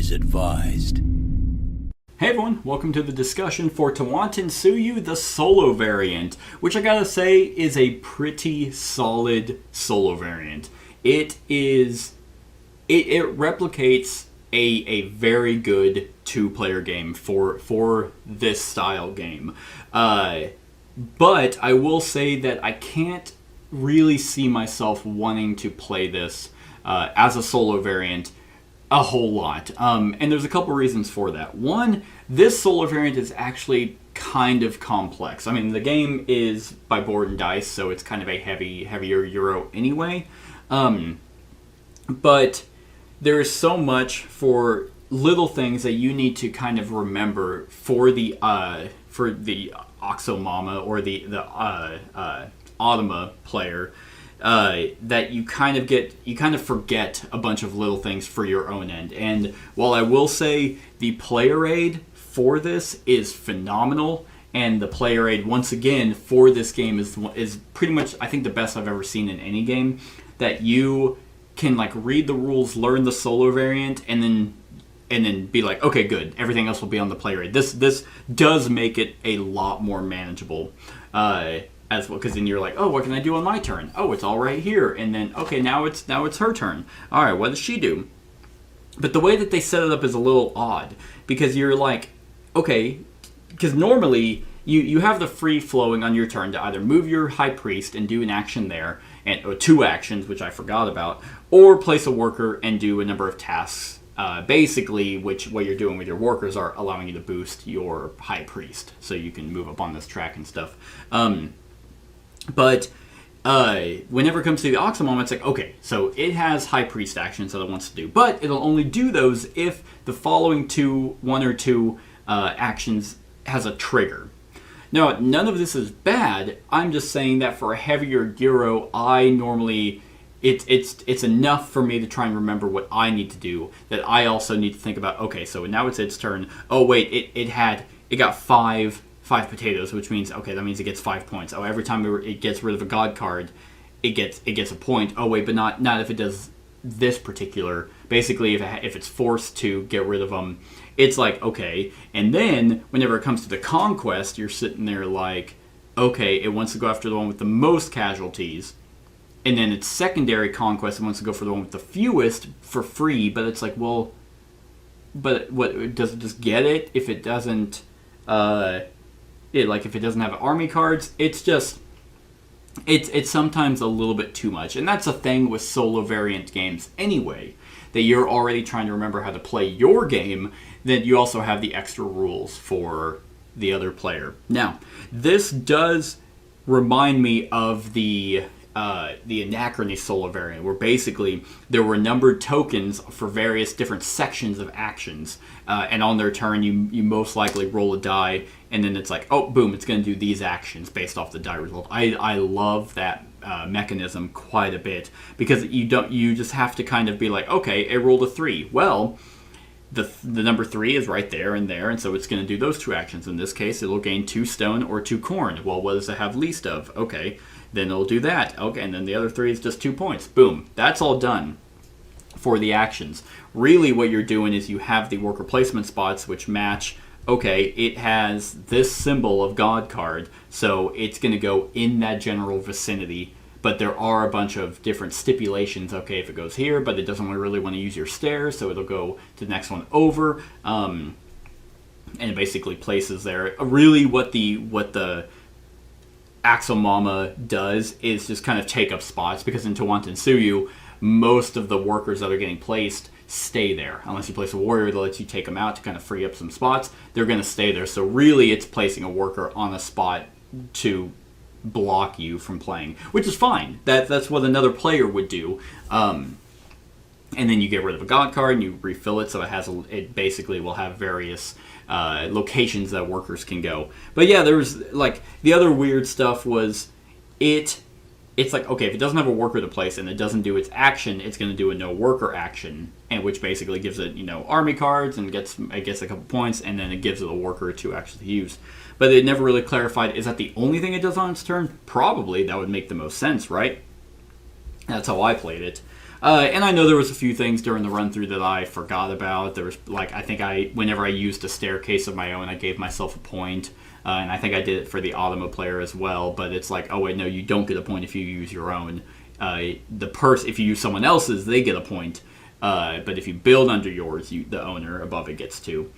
is advised. Hey everyone, welcome to the discussion for Tawantinsuyu, the solo variant, which I gotta say is a pretty solid solo variant. It replicates a very good two-player game for this style game. But I will say that I can't really see myself wanting to play this as a solo variant a whole lot. And there's a couple reasons for that. One, this solo variant is actually kind of complex. I mean, the game is by board and dice, so it's kind of a heavier Euro anyway. But there is so much for little things that you need to kind of remember for the Oxomama or the Automa player, that you kind of forget a bunch of little things for your own end. And while I will say the player aid for this is phenomenal, and the player aid once again for this game is pretty much, I think, the best I've ever seen in any game, that you can like read the rules, learn the solo variant, and then be like, okay, good, everything else will be on the player aid. This does make it a lot more manageable as well, because then you're like, oh, what can I do on my turn? Oh, it's all right here. And then, okay, now it's her turn. All right, what does she do? But the way that they set it up is a little odd, because you're like, okay, because normally you have the free flowing on your turn to either move your High Priest and do an action there, or two actions, which I forgot about, or place a worker and do a number of tasks. Basically, what you're doing with your workers are allowing you to boost your High Priest, so you can move up on this track and stuff. But whenever it comes to the Oxomom, it's like, okay, so it has High Priest actions that it wants to do, but it'll only do those if the following one or two actions has a trigger. Now, none of this is bad. I'm just saying that for a heavier Gyro, I normally... It's enough for me to try and remember what I need to do, that I also need to think about, okay, so now it's its turn. Oh, wait, it got five potatoes, which means, okay, that means it gets 5 points. Oh, every time it gets rid of a god card, it gets a point. Oh, wait, but not if it does this particular. Basically, if it's forced to get rid of them, it's like, okay. And then, whenever it comes to the conquest, you're sitting there like, okay, it wants to go after the one with the most casualties. And then its secondary conquest, it wants to go for the one with the fewest for free. But it's like, well, but what, does it just get it if it doesn't... if it doesn't have army cards, it's sometimes a little bit too much. And that's a thing with solo variant games anyway, that you're already trying to remember how to play your game, then you also have the extra rules for the other player. Now, this does remind me of the Anachrony solo variant, where basically there were numbered tokens for various different sections of actions, and on their turn you most likely roll a die, and then it's like, oh, boom, it's going to do these actions based off the die result. I love that mechanism quite a bit, because you just have to kind of be like, okay, it rolled a 3. Well, the number 3 is right there, and so it's going to do those two actions. In this case, it'll gain 2 stone or 2 corn. Well, what does it have least of? Okay, then it'll do that. Okay, and then the other 3 is just 2 points. Boom. That's all done for the actions. Really, what you're doing is you have the worker placement spots, which match, okay, it has this symbol of God card, so it's going to go in that general vicinity. But there are a bunch of different stipulations. Okay, if it goes here, but it doesn't really want to use your stairs, so it'll go to the next one over. And it basically places there. Really, what the Axomama does is just kind of take up spots, because in Tawantinsuyu, most of the workers that are getting placed stay there. Unless you place a warrior that lets you take them out to kind of free up some spots, they're going to stay there. So really, it's placing a worker on a spot to block you from playing, which is fine. That's what another player would do. And then you get rid of a god card and you refill it, so it basically will have various locations that workers can go. But yeah, there was like the other weird stuff was it's like, okay, if it doesn't have a worker to place and it doesn't do its action, it's going to do a no worker action, and which basically gives it army cards and gets a couple points, and then it gives it a worker to actually use. But it never really clarified, is that the only thing it does on its turn? Probably. That would make the most sense, right? That's how I played it. And I know there was a few things during the run through that I forgot about. There was whenever I used a staircase of my own, I gave myself a point. And I think I did it for the Automa player as well. But it's like, oh wait, no, you don't get a point if you use your own. If you use someone else's, they get a point. But if you build under yours, the owner above it gets 2.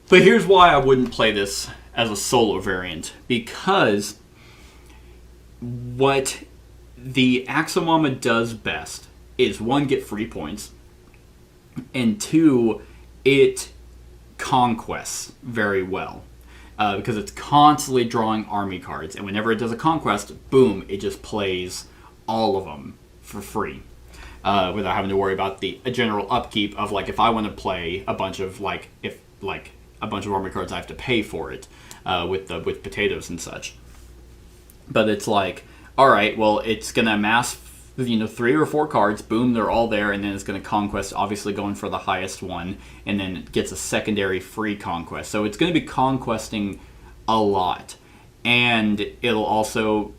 But here's why I wouldn't play this as a solo variant. Because what the Axomama does best is, 1, get free points, and 2, it conquests very well. Because it's constantly drawing army cards, and whenever it does a conquest, boom, it just plays all of them for free. Without having to worry about a general upkeep of, like, if I want to play a bunch of, a bunch of army cards, I have to pay for it with potatoes and such. But it's like, all right, well, it's going to amass 3 or 4 cards, boom, they're all there, and then it's going to conquest, obviously going for the highest one, and then it gets a secondary free conquest. So it's going to be conquesting a lot, and it'll also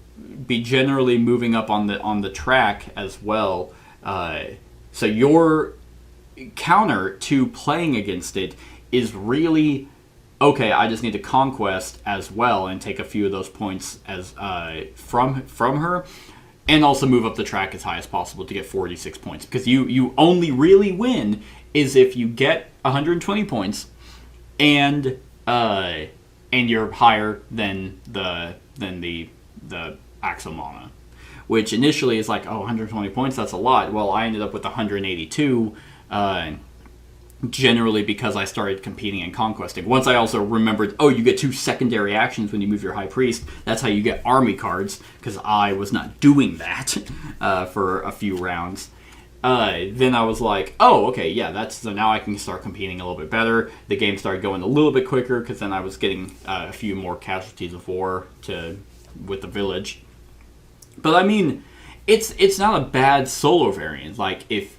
be generally moving up on the track as well. So your counter to playing against it is really, okay, I just need to conquest as well and take a few of those points as from her, and also move up the track as high as possible to get 46 points. Because you only really win is if you get 120 points and you're higher than the Axomama, which initially is like, 120 points, that's a lot. Well, I ended up with 182. Generally because I started competing and conquesting. Once I also remembered, you get 2 secondary actions when you move your High Priest. That's how you get army cards, because I was not doing that for a few rounds. Then I was like, okay, yeah, so now I can start competing a little bit better. The game started going a little bit quicker, because then I was getting a few more casualties of war with the village. But I mean, it's not a bad solo variant. Like, if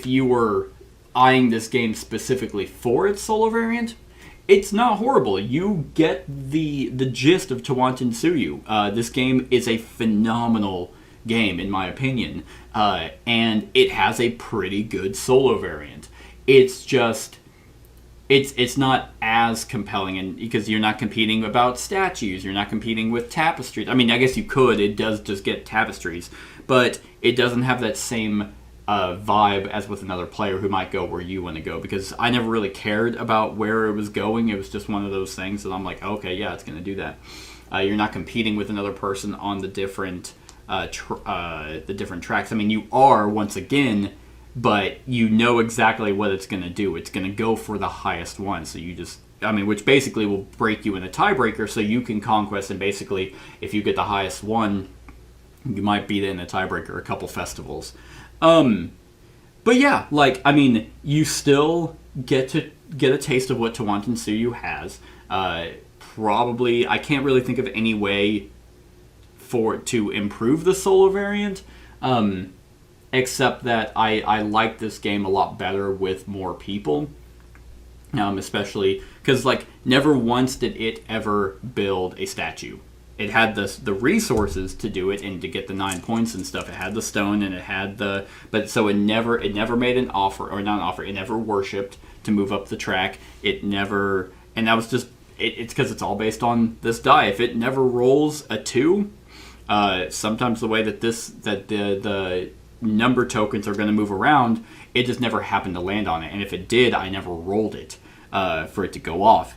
you were eyeing this game specifically for its solo variant, it's not horrible. You get the gist of Tawantinsuyu. This game is a phenomenal game, in my opinion, and it has a pretty good solo variant. It's just, it's not as compelling, and because you're not competing about statues, you're not competing with tapestries. I mean, I guess you could. It does just get tapestries, but it doesn't have that same vibe as with another player who might go where you want to go, because I never really cared about where it was going. It was just one of those things that I'm like, okay, yeah, it's going to do that. You're not competing with another person on the different tracks. I mean, you are, once again, but you know exactly what it's going to do. It's going to go for the highest one. So which basically will break you in a tiebreaker, so you can conquest, and basically, if you get the highest one, you might beat it in a tiebreaker a couple festivals. But yeah, you still get a taste of what Tawantinsuyu has. Probably, I can't really think of any way to improve the solo variant, except that I like this game a lot better with more people. Especially because, never once did it ever build a statue. It had the resources to do it and to get the 9 points and stuff. It had the stone and it had it never made an offer, or not an offer. It never worshipped to move up the track. It never, and that was just it's because it's all based on this die. If it never rolls a 2, sometimes the way that the number tokens are going to move around, it just never happened to land on it. And if it did, I never rolled it for it to go off.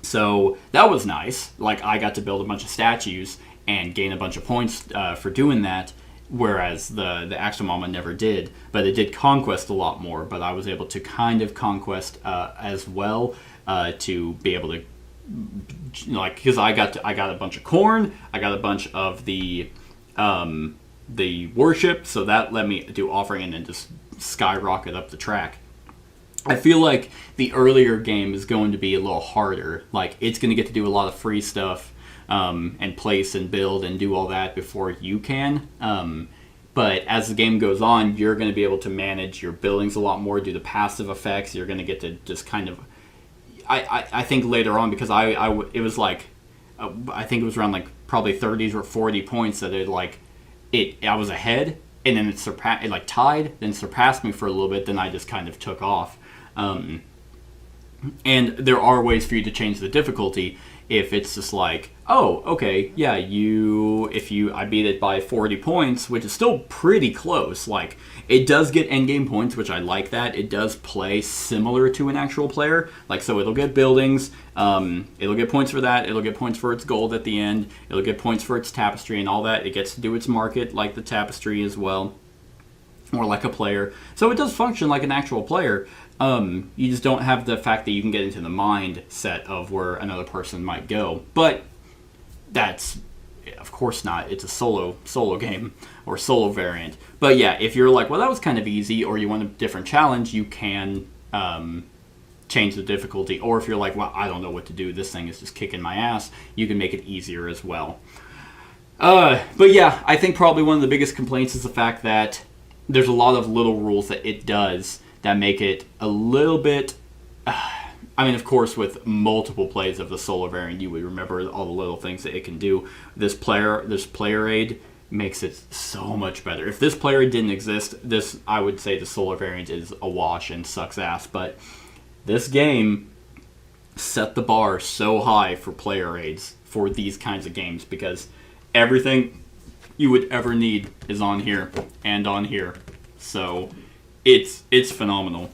So that was nice. I got to build a bunch of statues and gain a bunch of points for doing that, whereas the Axomama never did. But it did conquest a lot more, but I was able to kind of conquest as well, to be able to, because I got a bunch of corn, I got a bunch of the worship, so that let me do offering and then just skyrocket up the track. I feel like the earlier game is going to be a little harder. It's going to get to do a lot of free stuff, and place and build and do all that before you can. But as the game goes on, you're going to be able to manage your buildings a lot more, do the passive effects. You're going to get to just kind of... I think later on, because it was I think it was around probably 30s or 40 points that I was ahead, and then it like tied, then surpassed me for a little bit, then I just kind of took off. And there are ways for you to change the difficulty if it's just like, oh, okay, yeah, I beat it by 40 points, which is still pretty close. Like, it does get endgame points, which I like that. It does play similar to an actual player. Like, so it'll get buildings, it'll get points for that, it'll get points for its gold at the end, it'll get points for its tapestry and all that. It gets to do its market like the tapestry as well, or like a player. So it does function like an actual player. You just don't have the fact that you can get into the mindset of where another person might go. But that's, of course not. It's a solo game or solo variant. But yeah, if you're like, well, that was kind of easy, or you want a different challenge, you can change the difficulty. Or if you're like, well, I don't know what to do, this thing is just kicking my ass, you can make it easier as well. But yeah, I think probably one of the biggest complaints is the fact that there's a lot of little rules that it does that make it a little bit... I mean, of course, with multiple plays of the solo variant, you would remember all the little things that it can do. This player aid makes it so much better. If this player aid didn't exist, I would say the solo variant is a wash and sucks ass. But this game set the bar so high for player aids for these kinds of games, because everything you would ever need is on here and on here. So it's phenomenal.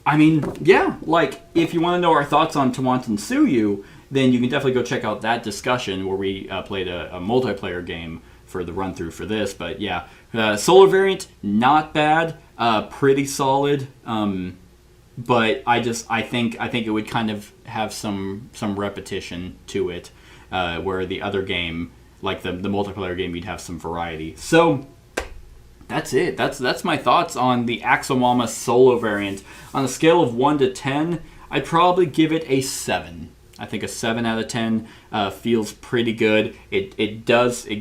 I mean, yeah, like, if you want to know our thoughts on Tawantinsuyu, then you can definitely go check out that discussion where we played a multiplayer game for the run-through for this. But yeah, solo variant, not bad, pretty solid. But I think it would kind of have some repetition to it, where the other game, like the multiplayer game, you'd have some variety. So that's it. That's my thoughts on the Axomama solo variant. On a scale of 1 to 10, I'd probably give it a 7. I think a 7 out of 10 feels pretty good. It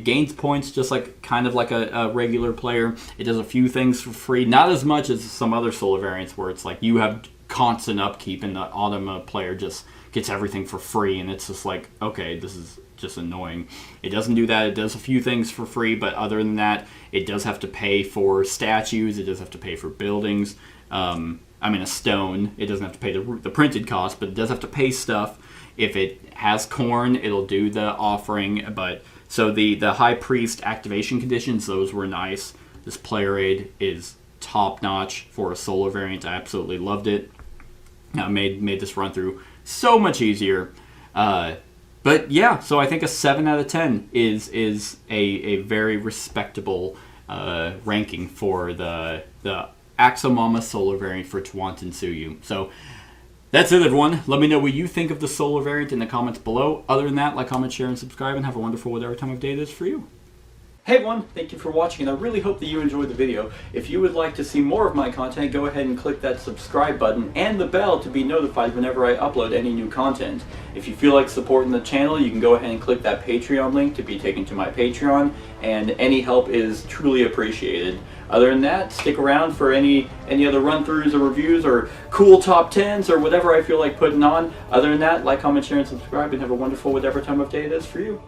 gains points just like kind of like a regular player. It does a few things for free, not as much as some other solo variants where it's like you have constant upkeep and the Automa player just gets everything for free, and it's just like, okay, this is just annoying. It doesn't do that. It does a few things for free, but other than that, it does have to pay for statues. It does have to pay for buildings. I mean, a stone. It doesn't have to pay the printed cost, but it does have to pay stuff. If it has corn, it'll do the offering. But so the High Priest activation conditions, those were nice. This player aid is top notch for a solo variant. I absolutely loved it. Made this run through so much easier. But yeah, so I think a 7 out of 10 is a very respectable ranking for the Axomama solo variant for Tawantinsuyu. So that's it, everyone. Let me know what you think of the solo variant in the comments below. Other than that, like, comment, share, and subscribe, and have a wonderful whatever time of day it is for you. Hey everyone, thank you for watching, and I really hope that you enjoyed the video. If you would like to see more of my content, go ahead and click that subscribe button and the bell to be notified whenever I upload any new content. If you feel like supporting the channel, you can go ahead and click that Patreon link to be taken to my Patreon, and any help is truly appreciated. Other than that, stick around for any other run-throughs or reviews or cool top 10s or whatever I feel like putting on. Other than that, like, comment, share, and subscribe, and have a wonderful whatever time of day it is for you.